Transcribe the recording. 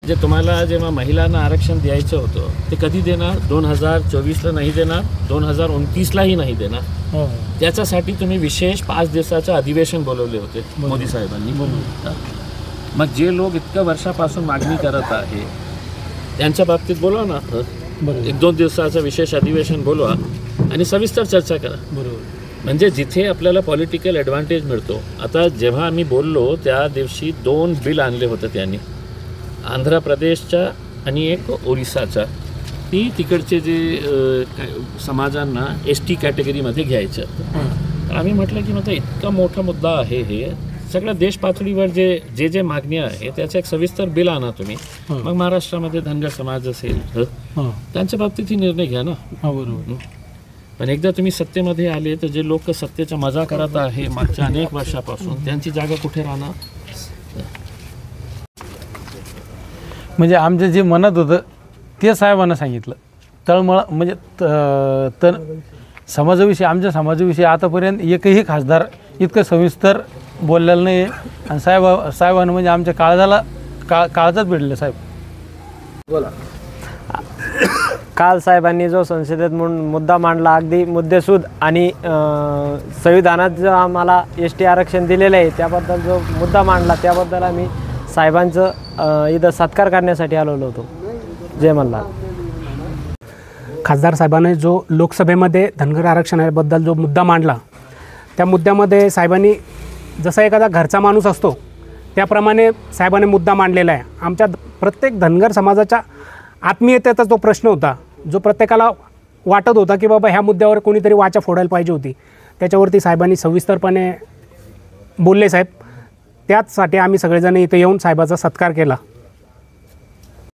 जे तुम्हाला जेव्हा महिलांना आरक्षण द्यायचं होतं ते कधी देणार? 2024ला नाही देणार, 2029लाही नाही देणार. त्याच्यासाठी तुम्ही विशेष 5 दिवसाचं अधिवेशन बोलवले होते मोदी साहेबांनी. मग जे लोक इतक्या वर्षापासून मागणी करत आहे त्यांच्या बाबतीत बोलवा ना, 1-2 दिवसाचं विशेष अधिवेशन बोलवा आणि सविस्तर चर्चा करा. बरोबर. म्हणजे जिथे आपल्याला पॉलिटिकल ॲडव्हान्टेज मिळतो. आता जेव्हा आम्ही बोललो त्या दिवशी 2 बिल आणले होते त्यांनी, आंध्र प्रदेशचा आणि एक ओरिसाचा. ती तिकडचे जे समाजांना ST कॅटेगरीमध्ये घ्यायचं. तर आम्ही म्हटलं की मग इतका मोठा मुद्दा आहे, हे सगळ्या देश पातळीवर जे जे मागण्या आहे त्याचं एक सविस्तर बिल आणा तुम्ही. मग महाराष्ट्रामध्ये धनगर समाज असेल त्यांच्या बाबतीत ही निर्णय घ्या ना. बरोबर. पण एकदा तुम्ही सत्तेमध्ये आले तर जे लोक सत्तेचा मजा करत आहे मागच्या अनेक वर्षापासून त्यांची जागा कुठे राहणार? म्हणजे आमचं जे म्हणत होतं ते साहेबांना सांगितलं. तळमळ म्हणजे तर समाजाविषयी, आमच्या समाजाविषयी आतापर्यंत एकही खासदार इतकं सविस्तर बोललेलं नाही आहे. आणि साहेबांना म्हणजे आमच्या काळजात भेटले साहेब. बोला. काल साहेबांनी जो संसदेत म्हणून मुद्दा मांडला, अगदी मुद्देसूद आणि संविधानात जो आम्हाला ST आरक्षण दिलेलं आहे त्याबद्दल जो मुद्दा मांडला त्याबद्दल आम्ही साहेबांचं इथं सत्कार करण्यासाठी आलेलो होतो. जय मल्हार. खासदार साहेबांनी जो लोकसभेमध्ये धनगर आरक्षणाबद्दल जो मुद्दा मांडला त्या मुद्द्यामध्ये साहेबांनी जसा एखादा घरचा माणूस असतो त्याप्रमाणे साहेबांनी मुद्दा मांडलेला आहे. आमच्या प्रत्येक धनगर समाजाच्या आत्मीयतेचा जो प्रश्न होता, जो प्रत्येकाला वाटत होता की बाबा ह्या मुद्द्यावर कोणीतरी वाचा फोडायला पाहिजे होती, त्याच्यावरती साहेबांनी सविस्तरपणे बोलले साहेब. त्याचसाठी आम्ही सगळेजण इथे येऊन साहेबाचा सत्कार केला.